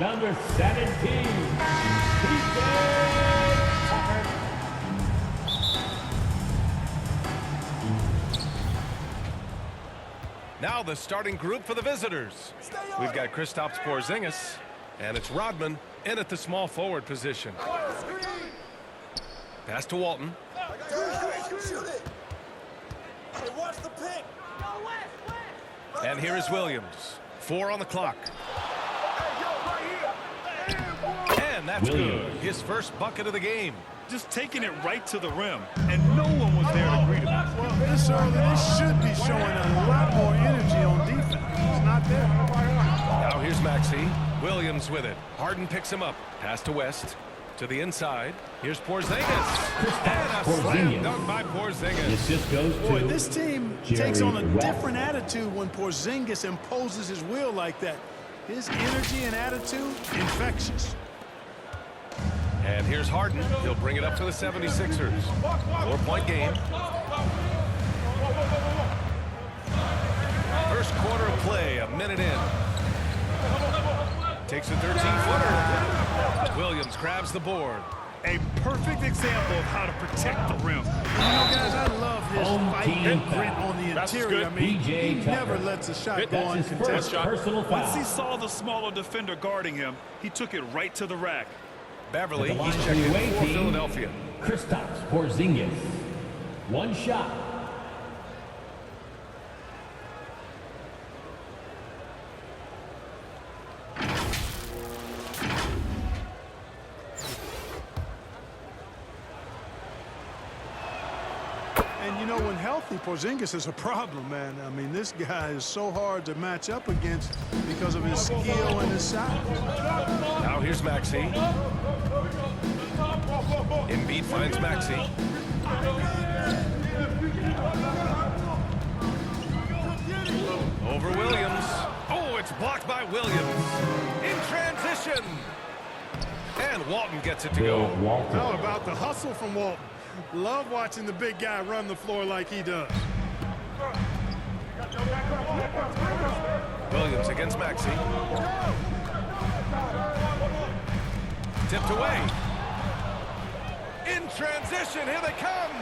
Number 17, PJ Tucker. Now the starting group for the visitors. We've got Kristaps Porzingis, and it's Rodman in at the small forward position. Pass to Walton. And here is Williams. 4 on the clock. And that's good. His first bucket of the game. Just taking it right to the rim, and no one was there to greet him. Well, this early, they should be showing a lot more energy on defense. It's not there. Now here's Maxey. Williams with it. Harden picks him up. Pass to West. To the inside. Here's Porzingis. And a slam dunk by Porzingis. The assist goes to Boy, this team takes on a Jerry West. different attitude when Porzingis imposes his will like that. His energy and attitude, infectious. And here's Harden. He'll bring it up to the 76ers. 4-point game. First quarter of play, a minute in. Takes a 13-footer. Williams grabs the board. A perfect example of how to protect the rim. You know, guys, I love his Home fight team and grit foul. on the That's interior. good. I mean, PJ he Tucker. never lets a shot go That's his first uncontested. personal Once he foul. saw the smaller defender guarding him, he took it right to the rack. Beverly, At the line he's for the checking away for team, Philadelphia. Kristaps Porzingis. One shot. And, you know, when healthy, Porzingis is a problem, man. I mean, this guy is so hard to match up against because of his skill and his size. Now here's Maxey. Embiid finds Maxey. Over Williams. Oh, it's blocked by Williams. In transition. And Walton gets it to Bill go. Walton. How about the hustle from Walton? Love watching the big guy run the floor like he does. Williams against Maxey. Tipped away. In transition, here they come.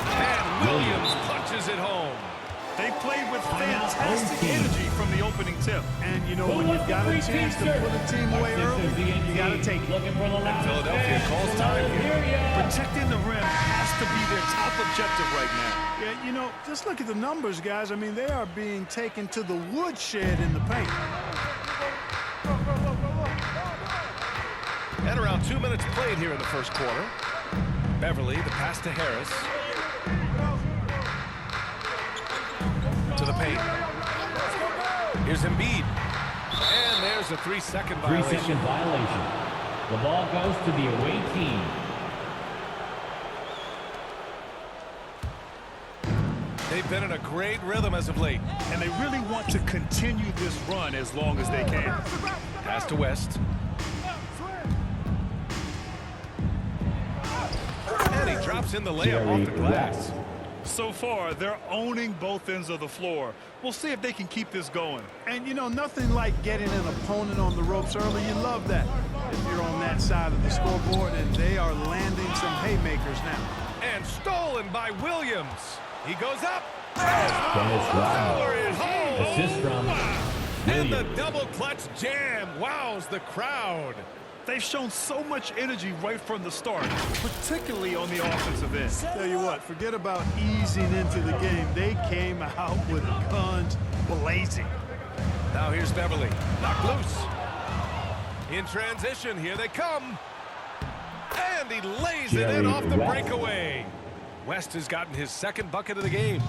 And Williams punches it home. They played with Timeout, fantastic home team. energy from the opening tip. And, you know, when you've got a chance to put a team away early, you got to take it. Looking for the last Philadelphia calls time here. Protecting the rim has to be their top objective right now. Yeah, you know, just look at the numbers, guys. I mean, they are being taken to the woodshed in the paint. And around 2 minutes played here in the first quarter. Beverly, the pass to Harris. To the paint. Here's Embiid. And there's a 3-second violation. 3-second violation. The ball goes to the away team. They've been in a great rhythm as of late. And they really want to continue this run as long as they can. Pass to West. And he drops in the layup off the glass. So far, they're owning both ends of the floor. We'll see if they can keep this going. And, you know, nothing like getting an opponent on the ropes early. You love that if you're on that side of the scoreboard, and they are landing some haymakers now. And stolen by Williams. He goes up. Dennis Fowler Rodman. is home. Assist from And the Williams. double clutch jam wows the crowd. They've shown so much energy right from the start, particularly on the offensive end. Tell you what, forget about easing into the game. They came out with guns blazing. Now here's Beverly. Knocked loose. In transition, here they come. And he lays it in Jerry off the West. breakaway. West has gotten his second bucket of the game.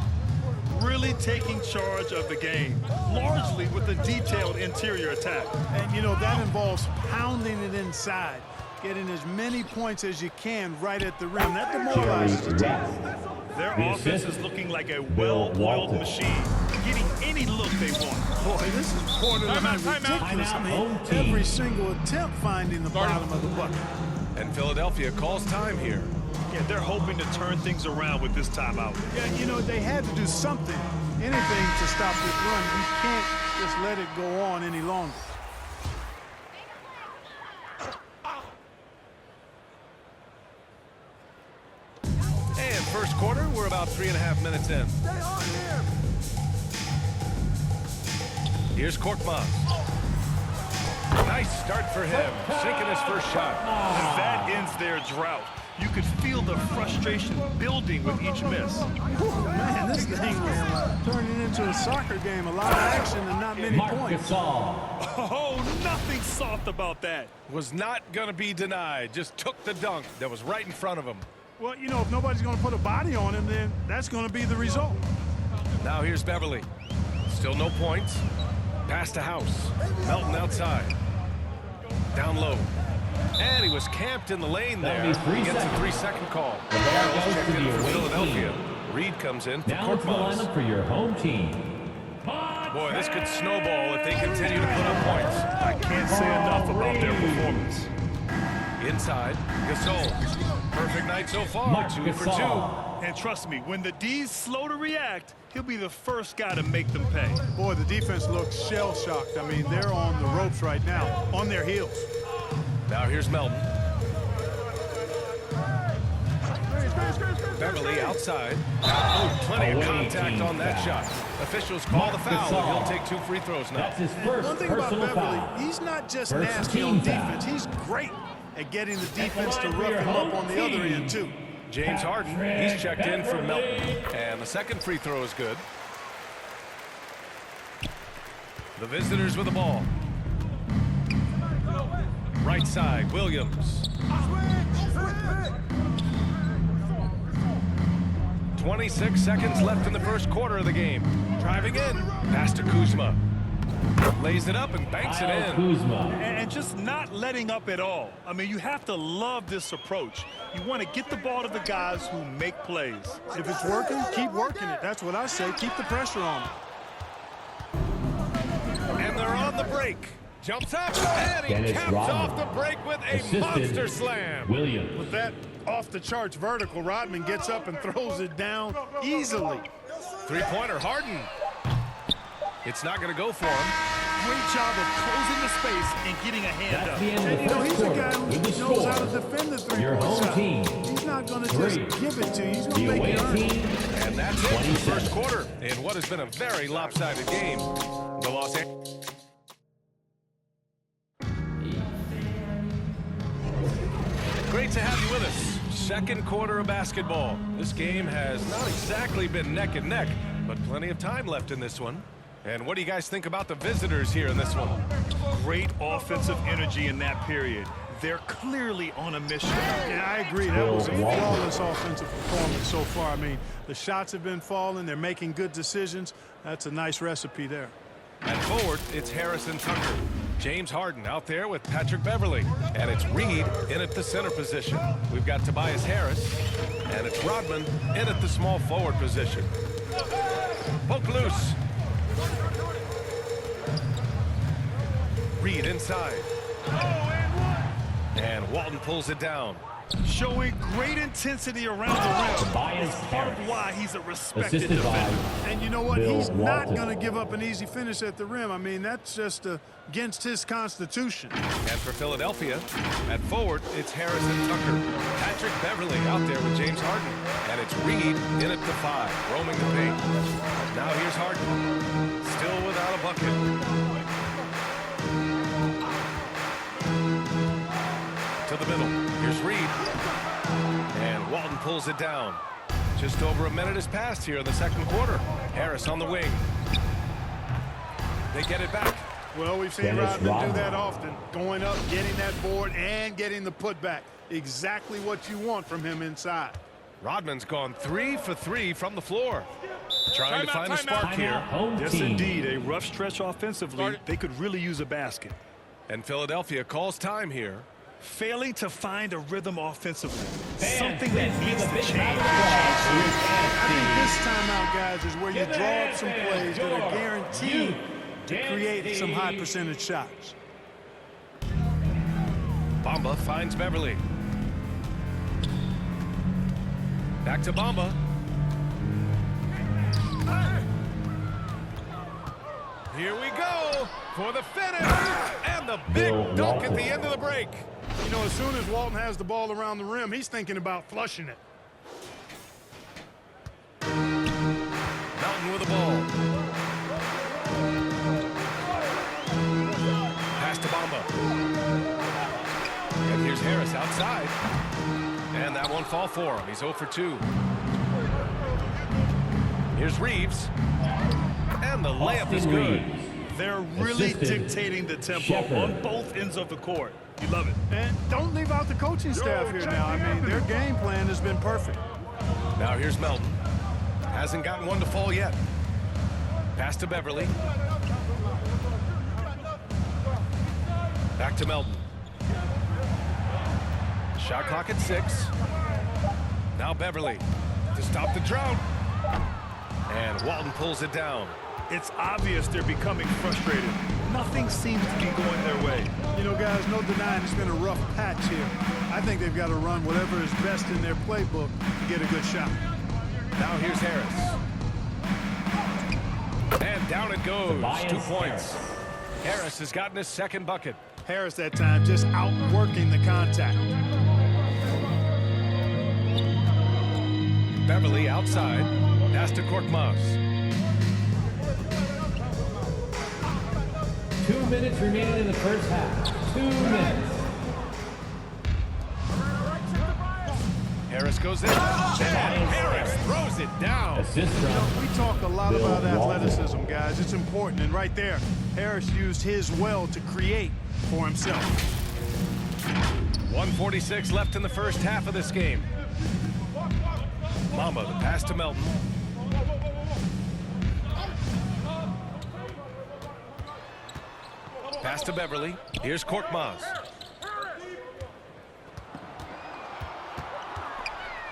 Really taking charge of the game, largely with a detailed interior attack. And, you know, that involves pounding it inside, getting as many points as you can right at the rim. That Jerry demoralizes the team. West. Their The offense assist, is looking like a Bill well-oiled Walton. machine, getting any look they want. Boy, this is borderline Timeout. ridiculous. I Timeout, mean, home team. every single attempt finding the bottom of the bucket. And Philadelphia calls time here. Yeah, they're hoping to turn things around with this timeout. Yeah, you know, they had to do something, anything to stop this run. You can't just let it go on any longer. about 3.5 minutes in. Here's Korkmaz. Nice start for him, sinking his first shot. And that ends their drought. You could feel the frustration building with each miss. Man, this thing was turning into a soccer game. A lot of action and not many Marc points. Gasol. Oh, nothing soft about that. Was not going to be denied. Just took the dunk that was right in front of him. Well, you know, if nobody's going to put a body on him, then that's going to be the result. Now here's Beverly. Still no points. Pass to House. Melton outside. Down low. And he was camped in the lane there. That'll be 3 Gets a seconds. 3-second call. The ball Harrell's goes checked to in the for away Philadelphia. team. Reed comes in for Now to the Korkmaz. lineup for your home team. Boy, this could snowball if they continue to put up points. I can't say enough about their performance. Inside, Gasol. Perfect night so far. Marc 2 for 2. Gasol. And trust me, when the D's slow to react, he'll be the first guy to make them pay. Boy, the defense looks shell-shocked. I mean, they're on the ropes right now, on their heels. Now here's Melton. Beverly outside. Oh, plenty of Away contact team on that foul. shot. Officials call the Marc foul, and Gasol. he'll take 2 free throws now. That's his first One thing about personal Beverly, foul. he's not just First nasty team on foul. defense. He's great at getting the defense to line for rough your him up home on the other team. end, too. James Harden, he's checked in for Melton. And the second free throw is good. The visitors with the ball. Right side, Williams. 26 seconds left in the first quarter of the game. Driving in, pass to Kuzma. Lays it up and banks it Kyle in. Kuzma. And just not letting up at all. I mean, you have to love this approach. You want to get the ball to the guys who make plays. If it's working, keep working it. That's what I say. Keep the pressure on him. And they're on the break. Jumps up, and he Dennis caps Rodman. off the break with a Assisted monster slam. Williams. With that off-the-charts vertical, Rodman gets up and throws it down easily. Three-pointer, Harden. It's not going to go for him. Great job of closing the space and getting a hand That's up. the end of And, the you know, first he's a quarter. guy With the who knows how to score. defend the Your three-point home shot. team. He's not going to Three. just give it to you. He's going The to make away you earn it. team. And that's it for the 27. first quarter in what has been a very lopsided game. The Los Angeles. Great to have you with us. Second quarter of basketball. This game has not exactly been neck and neck, but plenty of time left in this one. And what do you guys think about the visitors here in this one? Great offensive energy in that period. They're clearly on a mission. Yeah, I agree. That was a Bill Walton. flawless offensive performance so far. I mean, the shots have been falling. They're making good decisions. That's a nice recipe there. At forward, it's Harrison Tucker. James Harden out there with Patrick Beverly. And it's Reed in at the center position. We've got Tobias Harris. And it's Rodman in at the small forward position. Poke loose. Reed inside. And Walton pulls it down. Showing great intensity around the rim. Tobias It's part of Harris. why he's a respected Assisted by defender. And you know what? Bill He's not Walton. going to give up an easy finish at the rim. I mean, that's just against his constitution. And for Philadelphia, at forward, it's Harrison Tucker. Patrick Beverly out there with James Harden. And it's Reed in at the 5, roaming the paint. Now here's Harden. Still without a bucket. To the middle. Here's Reed. And Walton pulls it down. Just over a minute has passed here in the second quarter. Harris on the wing. They get it back. Well, we've seen Dennis Rodman do Rodman. that often. Going up, getting that board, and getting the putback. Exactly what you want from him inside. Rodman's gone 3 for 3 from the floor. Trying to find a spark Timeout, here. home Yes, team. indeed. A rough stretch offensively. They could really use a basket. And Philadelphia calls time here. Failing to find a rhythm offensively. Fans, Something that let's needs give a to big change. round of applause I for think this timeout, guys, is where you Give the draw up hands some to plays that are your guaranteed to youth. create some high percentage shots. Bamba finds Beverly. Back to Bamba. Here we go for the finish. And the big Bill dunk at Walton. the end of the break. You know, as soon as Walton has the ball around the rim, he's thinking about flushing it. Walton with the ball. Pass to Bamba. And here's Harris outside. And that won't fall for him. He's 0 for 2. Here's Reeves. And the layup is good. They're really Assistant dictating the tempo Shepherd. on both ends of the court. You love it. And don't leave out the coaching staff here now. I mean, their game plan has been perfect. Now here's Melton. Hasn't gotten one to fall yet. Pass to Beverly. Back to Melton. Shot clock at 6. Now Beverly to stop the drought. And Walton pulls it down. It's obvious they're becoming frustrated. Nothing seems to be going their way. You know, guys, no denying it's been a rough patch here. I think they've got to run whatever is best in their playbook to get a good shot. Now here's Harris. And down it goes. Tobias 2 points. Harris has gotten his second bucket. Harris that time just outworking the contact. Beverly outside. Pass to Korkmaz. 2 minutes remaining in the first half. 2 minutes. Harris goes in. And Harris throws it down. Assist from We talk a lot Bill about Walton. athleticism, guys. It's important. And right there, Harris used his well to create for himself. 1:46 left in the first half of this game. Mamba, the pass to Melton. Pass to Beverly. Here's Korkmaz.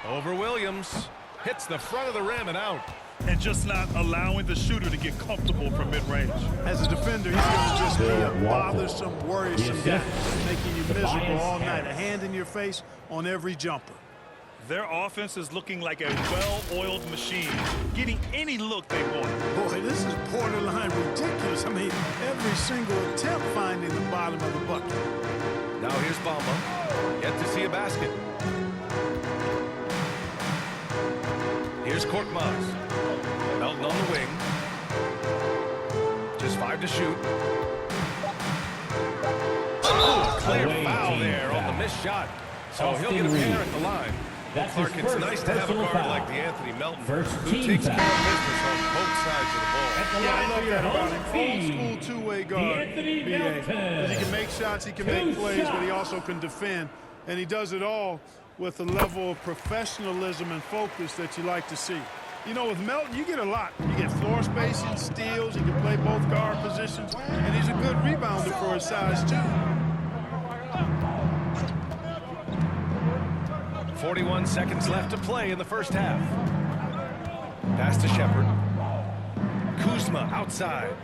Over Williams. Hits the front of the rim and out. And just not allowing the shooter to get comfortable from mid-range. As a defender, he's going to just be a Bill Walton. bothersome, worrisome guy, assist. making you Tobias miserable all night. A Harris. hand in your face on every jumper. Their offense is looking like a well-oiled machine, getting any look they want. Boy, this is borderline ridiculous. I mean, every single attempt finding the bottom of the bucket. Now here's Bamba. Yet to see a basket. Here's Korkmaz. Melton on the wing. Just 5 to shoot. Oh, clear Away foul team there on the foul. missed shot. So he'll Austin get a pair Reed. at the line. That's Clark, his it's first nice to have a personal guard foul. like DeAnthony Melton First who team takes foul. care of business on both sides of the ball. Yeah, I love that about him. Old team. school two-way guard. D'Anthony BA. Melton. He can make shots, he can Two make plays, but he shots. also can defend. And he does it all with a level of professionalism and focus that you like to see. You know, with Melton, you get a lot. You get floor spacing, steals, he can play both guard positions, and he's a good rebounder for his size, too. 41 seconds left to play in the first half. Pass to Shepherd. Kuzma outside.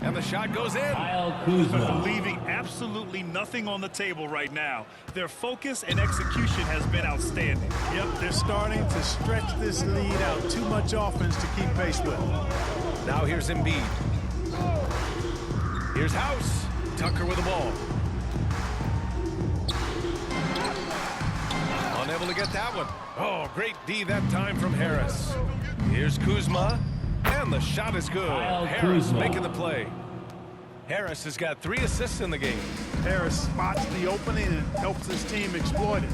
And the shot goes in. Kyle Kuzma. Leaving absolutely nothing on the table right now. Their focus and execution has been outstanding. Yep, they're starting to stretch this lead out. Too much offense to keep pace with. Now here's Embiid. Here's House. Tucker with the ball. Unable to get that one. Oh, great D that time from Harris. Here's Kuzma. And the shot is good. Kyle Harris Kuzma. making the play. Harris has got 3 assists in the game. Harris spots the opening and helps his team exploit it.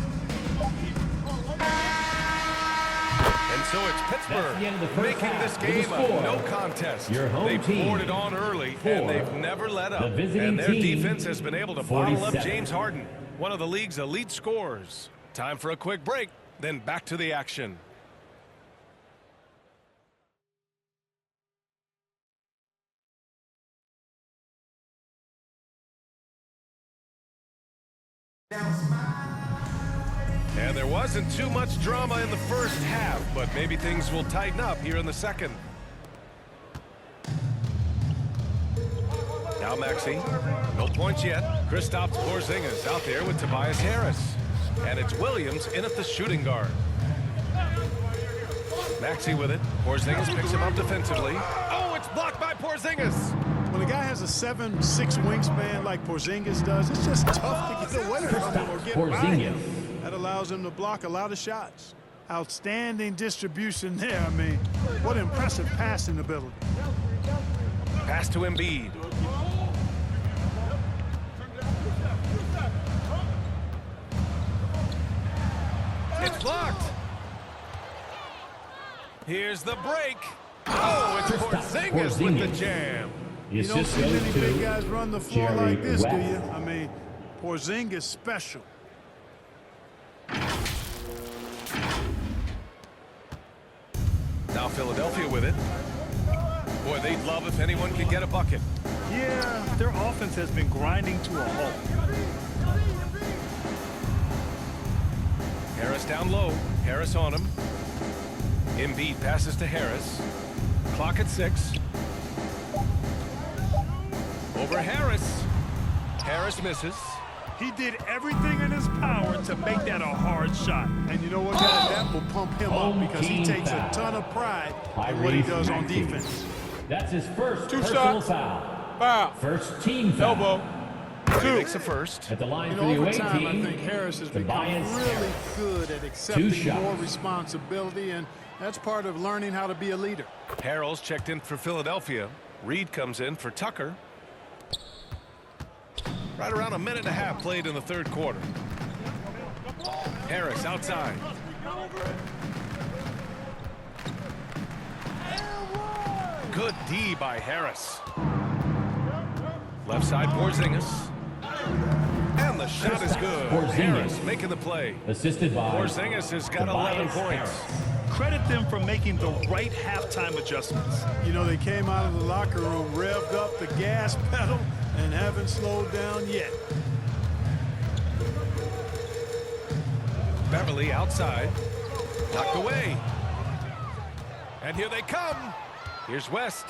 And so it's Pittsburgh the end of the first making half this with the game score. a no contest. Your home They've team, poured it on early, 4. and they've never let up. The visiting And their team, defense has been able to bottle up 47. James Harden, one of the league's elite scorers. Time for a quick break, then back to the action. And there wasn't too much drama in the first half, but maybe things will tighten up here in the second. Now Maxey, no points yet. Kristaps Porzingis out there with Tobias Harris. And it's Williams in at the shooting guard. Maxey with it. Porzingis picks him up defensively. Oh, it's blocked by Porzingis. When a guy has a 7'6" wingspan like Porzingis does, it's just tough to get away from him or get by him. Porzingis. That allows him to block a lot of shots. Outstanding distribution there. I mean, what impressive passing ability. Pass to Embiid. It's blocked. Here's the break. Oh, it's Porzingis with the jam. The You don't assist see goes many big to guys run the floor Jerry like this, do West. you? I mean, Porzingis special. Now Philadelphia with it. Boy, they'd love if anyone could get a bucket. Yeah, their offense has been grinding to a halt. Harris down low. Harris on him. Embiid passes to Harris. Clock at 6. Over Harris. Harris misses. He did everything in his power to make that a hard shot. And you know what, guys? That will pump him up Home because he team takes foul. a ton of pride in what he Tyrese does on Maxey. defense. That's his first Two personal shots. foul. Foul. First team foul. Elbow. He makes a first. At the line In for the away overtime, I team, think Harris has become Tobias really Harris. good at accepting shots. more responsibility, and that's part of learning how to be a leader. Harrell's checked in for Philadelphia. Reed comes in for Tucker. Right around a minute and a half played in the third quarter. Harris outside. Good D by Harris. Left side Porzingis. And the shot is good. Porzingis. Harris making the play. Assisted by Porzingis has got 11 Tobias points. Harris. Credit them for making the right halftime adjustments. You know, they came out of the locker room, revved up the gas pedal, and haven't slowed down yet. Beverly outside. Knocked away. And here they come. Here's West.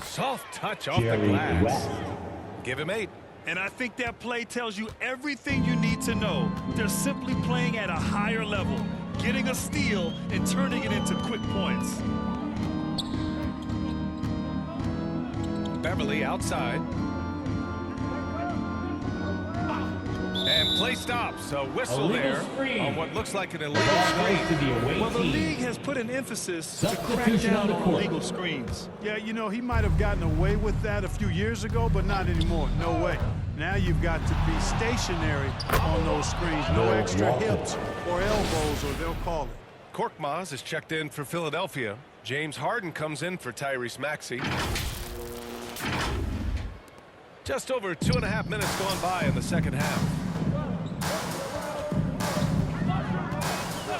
Soft touch off the Jerry glass. West. Give him 8. And I think that play tells you everything you need to know. They're simply playing at a higher level, getting a steal and turning it into quick points. Beverly outside. And play stops. A whistle Illegal there screen. on what looks like an The illegal ball screen. goes to the away Well, the team. league has put an emphasis to crack Substitution on down the on court. illegal screens. Yeah, you know, he might have gotten away with that a few years ago, but not anymore. No way. Now you've got to be stationary on those screens. No Bill extra Walton. hips or elbows, or they'll call it. Korkmaz is checked in for Philadelphia. James Harden comes in for Tyrese Maxey. Just over 2.5 minutes gone by in the second half.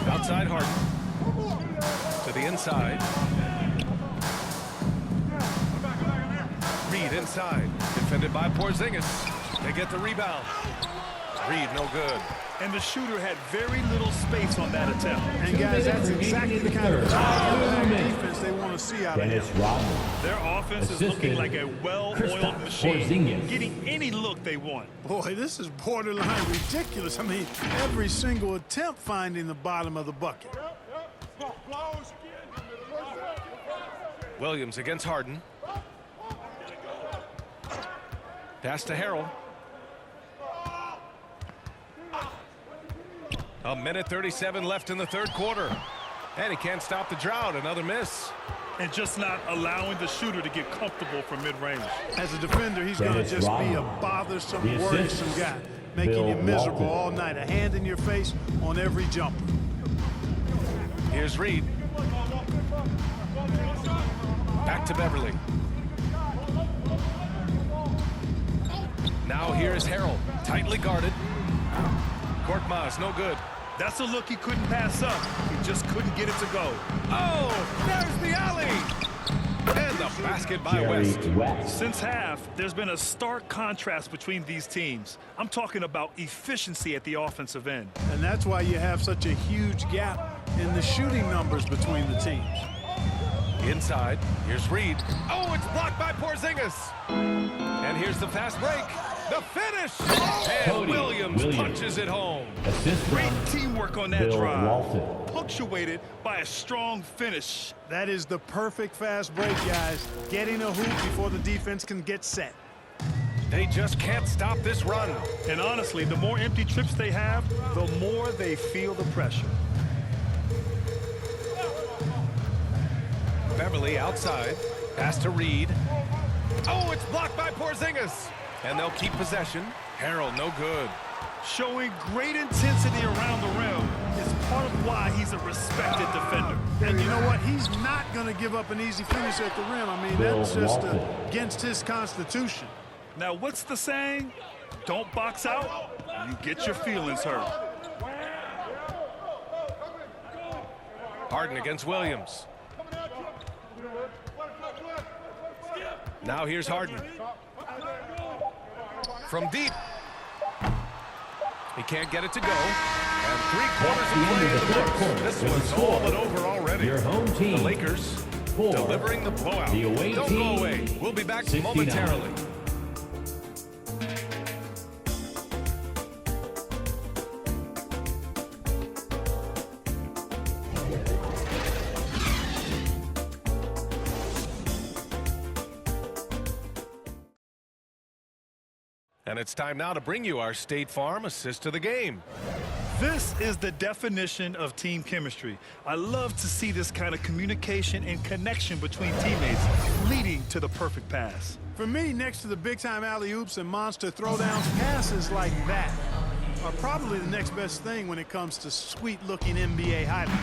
Outside Harden. To the inside. Reed inside. Defended by Porzingis. They get the rebound. Reed no good. And the shooter had very little space on that attempt. And guys, that's minutes exactly the remaining kind in of the third. top 2 minutes. defense they want to see out of Dennis him. Rodman. Their offense is looking Assisted like a well-oiled Kristaps machine, Porzingis. getting any look they want. Boy, this is borderline ridiculous. I mean, every single attempt finding the bottom of the bucket. Williams against Harden. Pass to Harrell. A minute 37 left in the third quarter. And he can't stop the drought. Another miss. And just not allowing the shooter to get comfortable from mid-range. As a defender, he's going to Dennis just be a Rodman. bothersome, The worrisome assist, guy, making Bill you miserable Walton. all night. A hand in your face on every jumper. Here's Reed. Back to Beverly. Now here's Harrell. Tightly guarded. Korkmaz, no good. That's a look he couldn't pass up. He just couldn't get it to go. Oh, there's the alley. And the basket by Jerry West. West. Since half, there's been a stark contrast between these teams. I'm talking about efficiency at the offensive end. And that's why you have such a huge gap in the shooting numbers between the teams. Inside, here's Reed. Oh, it's blocked by Porzingis. And here's the fast break. The finish. And Cody Williams Williams. punches it home. Assist Great from teamwork on that Bill drive. Walton. Punctuated by a strong finish. That is the perfect fast break, guys. Getting a hoop before the defense can get set. They just can't stop this run. And honestly, the more empty trips they have, the more they feel the pressure. Beverly outside. Pass to Reed. Oh, it's blocked by Porzingis. And they'll keep possession. Harrell, no good. Showing great intensity around the rim is part of why he's a respected defender. And you know what? He's not going to give up an easy finish at the rim. I mean, that's just against his constitution. Now, what's the saying? Don't box out, you get your feelings hurt. Harden against Williams. Now here's Harden. From deep. He can't get it to go. And 3/4 of play in the books. This one's all but over already. Your home team. The Lakers 4. delivering the blowout. The away Don't team, go away. We'll be back 69. momentarily. And it's time now to bring you our State Farm assist of the game. This is the definition of team chemistry. I love to see this kind of communication and connection between teammates leading to the perfect pass. For me, next to the big-time alley-oops and monster throwdowns, passes like that are probably the next best thing when it comes to sweet-looking NBA highlights.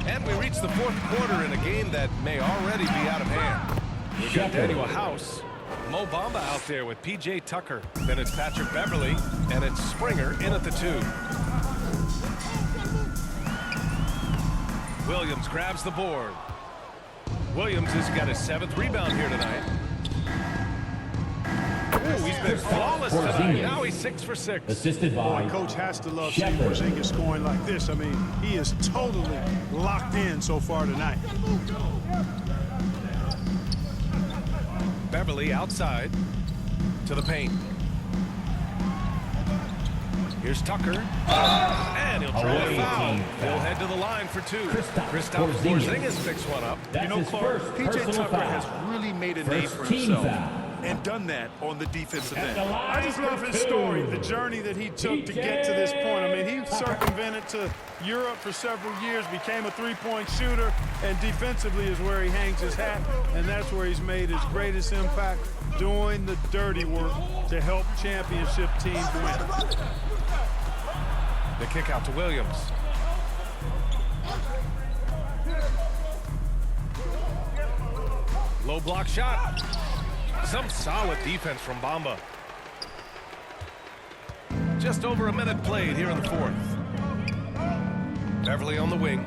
And we reach the fourth quarter in a game that may already be out of hand. We've got Daniel House, Mo Bamba out there with P.J. Tucker. Then it's Patrick Beverly, and it's Springer in at the 2. Williams grabs the board. Williams has got his 7th rebound here tonight. Ooh, he's been flawless tonight. Now he's 6 for 6. Assisted by Coach has to love seeing Porzingis scoring like this. I mean, he is totally locked in so far tonight. Beverly outside to the paint. Here's Tucker. And he'll draw a foul. He'll head to the line for 2. Kristaps Porzingis picks one up. That's You know, his Clark, first P.J. personal Tucker foul. has really made a name for First team himself. foul. And done that on the defensive end. I just love his story, the journey that he took to get to this point. I mean, he circumvented to Europe for several years, became a three-point shooter, and defensively is where he hangs his hat, and that's where he's made his greatest impact, doing the dirty work to help championship teams win. The kick out to Williams. Low block shot. Some solid defense from Bamba. Just over a minute played here in the 4th. Beverly on the wing.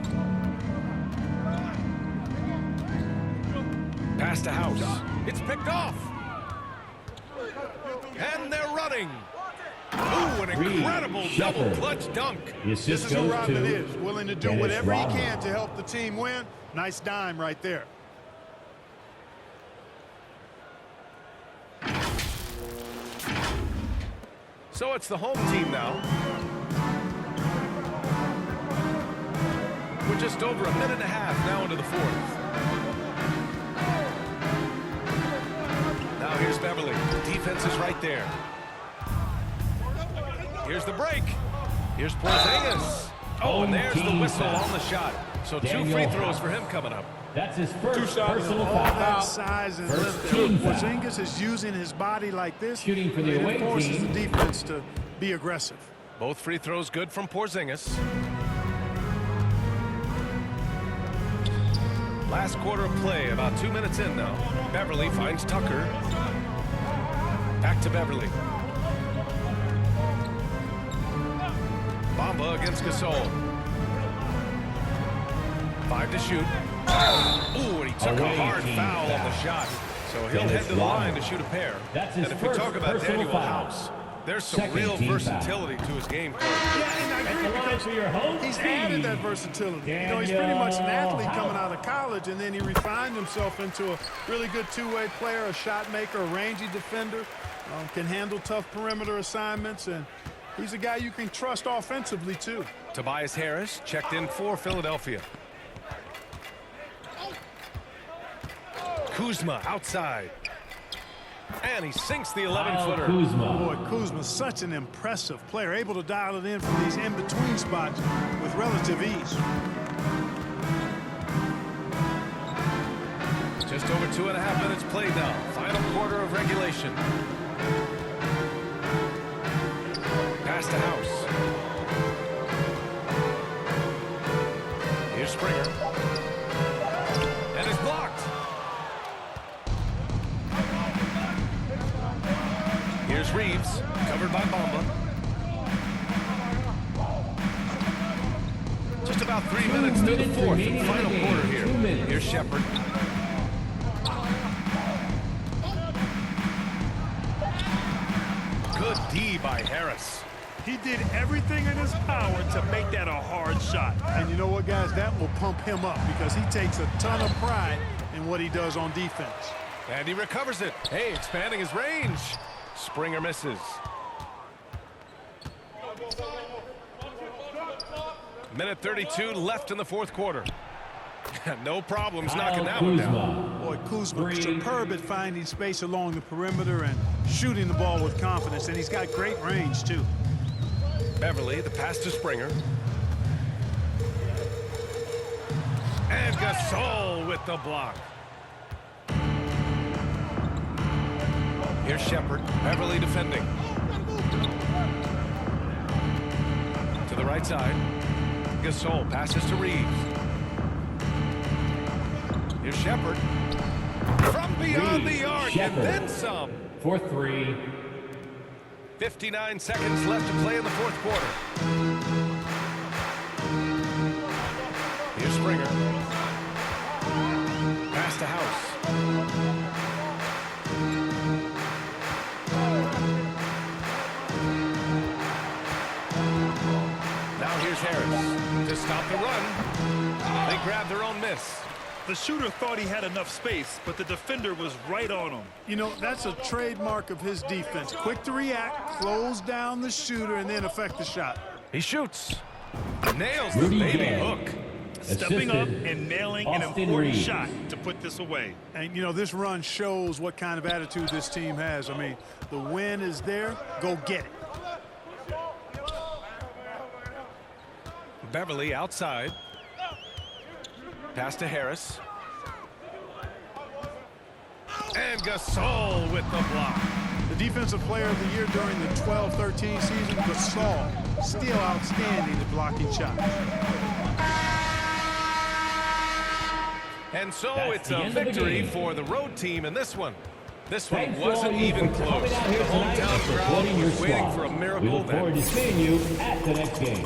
Pass to House. It's picked off. And they're running. Ooh, an incredible double clutch dunk. This is who Rodman is, willing to do whatever he can to help the team win. Nice dime right there. So it's the home team now. We're just over a minute and a half now into the 4th. Now here's Beverly. Defense is right there. Here's the break. Here's Porzingis. Oh, and there's the whistle on the shot. So 2 free throws for him coming up. That's his first personal All foul. that size and lift. Porzingis is using his body like this. Shooting for the and away it forces team. the defense to be aggressive. Both free throws good from Porzingis. Last quarter of play, about 2 minutes in now. Beverly finds Tucker. Back to Beverly. Bamba against Gasol. 5 to shoot. Ooh, and he took a hard foul on the shot. So he'll head to the line to shoot a pair. That's his and if we first talk about personal Daniel foul. House, there's some Second real team versatility to his game. Yeah, and I agree because For your home he's team. added that versatility. You know, he's pretty much an athlete coming out of college, and then he refined himself into a really good two-way player, a shot maker, a rangy defender, can handle tough perimeter assignments, and he's a guy you can trust offensively, too. Tobias Harris checked in for Philadelphia. Kuzma outside. And he sinks the 11-footer. Boy, Kuzma's such an impressive player, able to dial it in from these in-between spots with relative ease. Over 2.5 minutes played now. Final quarter of regulation. Pass to House. Here's Springer. And it's blocked. Here's Reeves, covered by Bamba. Just about 3 minutes through the fourth and final quarter here. Here's Shepard. Good D by Harris. He did everything in his power to make that a hard shot. And you know what, guys? That will pump him up because he takes a ton of pride in what he does on defense. And he recovers it. Hey, expanding his range. Springer misses. Minute 32 left in the fourth quarter. No problems knocking that one down. Boy, Kuzma superb at finding space along the perimeter and shooting the ball with confidence, and he's got great range, too. Beverly, the pass to Springer. And Gasol with the block. Here's Shepard. Beverly defending. To the right side. Gasol passes to Reeves. Here's Shepard. From beyond the arc and then some. For three. 59 seconds left to play in the fourth quarter. Here's Springer. Pass to House. Now here's Harris to stop the run. They grab their own miss. The shooter thought he had enough space, but the defender was right on him. You know, that's a trademark of his defense. Quick to react, close down the shooter, and then affect the shot. He shoots. Nails the baby hook. Stepping up and nailing an important shot to put this away. And, you know, this run shows what kind of attitude this team has. I mean, the win is there. Go get it. Beverly outside. Pass to Harris. And Gasol with the block. The defensive player of the year during the 12-13 season, Gasol, still outstanding at blocking shots. And so it's a victory for the road team in this one. This one wasn't even close. The hometown crowd was waiting for a miracle. We look forward to seeing you at the next game.